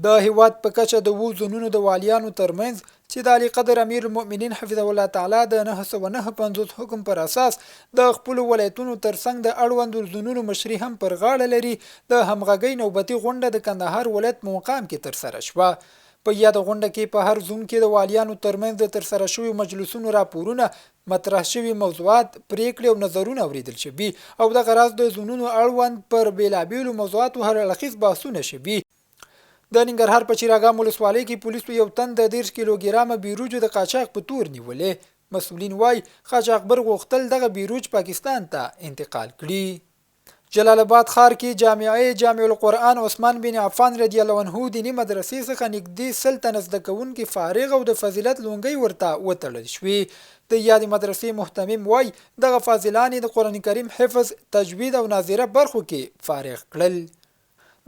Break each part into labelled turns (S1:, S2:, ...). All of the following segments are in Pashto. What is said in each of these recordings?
S1: د هیواد په کچه د 7 زونونو د والیانو ترمنځ چې د علی قدر امیر المؤمنین حفظه الله تعالی د 959 حکم پر اساس د خپل ولایتونو ترڅنګ د اړوند زونونو مشري هم پر غاړه لري د همغږۍ نوبتي غونډه د کندهار ولایت مقام کې ترسره شوه. په یاد غونډه کې په هر زون کې د والیانو ترمنځ د ترسره شوی مجلسونو راپورونه مطرح شوی موضوعات پریکړې او نظرونه اوریدل شوي او د غراز د زونونو اړوند پر بیلابیلو موضوعاتو هر اړخیز بحثونه شوي. د ننګرهار په چراګام ولسوالۍ کې پولیسو یو تن د 10 کیلوګرامه بیروج د قاچاق په تور نیولې. مسؤلین وای قاچاقبر غوښتل دغه بیروج پاکستان ته انتقال کړي. جلال آباد ښار کې جامع القرآن عثمان بن عفان رضی الله عنه دینی مدرسې څخه نږدې 100 تنه زده کوونکي فارغ او د فضیلت لونګۍ ورته وتړل شوې. د یاد مدرسې محتمم وای دغه فاضلان د قرآن کریم حفظ، تجوید او ناظره برخو کې فارغ کړل.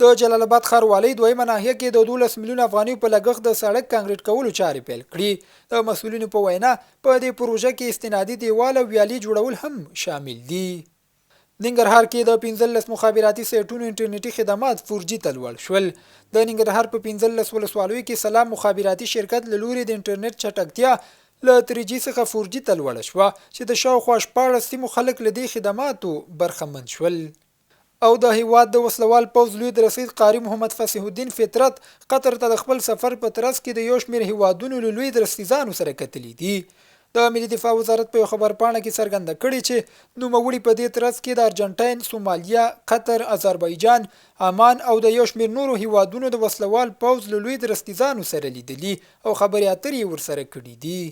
S1: د جلال آباد ښاروالۍ دویمه ناحیه کې د 12 میلیون افغانیو په لګښت د سړک کانکریټ کولو چارې پیل کړي. د مسؤلینو په وینا په دې پروژه کې استنادي دیوال او ویالې جوړول هم شامل دي. ننګرهار کې د 15 مخابراتي سایټونو انټرنیټي خدمات 4G ته لوړ شول. د ننګرهار په 15 ولسوالیو کې سلام مخابراتي شرکت له لوري د انټرنیټ چټکتیا له 3G څخه 4G ته لوړه شوه چې د شاوخوا 14 سیمو خلک له دې خدماتو برخمن شول. او د هیواد د وسلوال پوځ لوی رئیس قاری محمد فصیح الدین فطرت قطر ته د خپل سفر په ترڅ کې د یو شمېر هیوادونو له لوی رئیسانو سره کتلي دي. د ملي دفاع وزارت په خبر پاڼه کې څرګنده کړې چې نوموړي په دې ترڅ کې د ارجنټاین، سومالیا، قطر، آذربایجان، عمان او د یو شمېر نورو هیوادونو د وسلوال پوځ له لوی رئیسانو سره لیدلي او خبرې اترې ورسره کړې دي.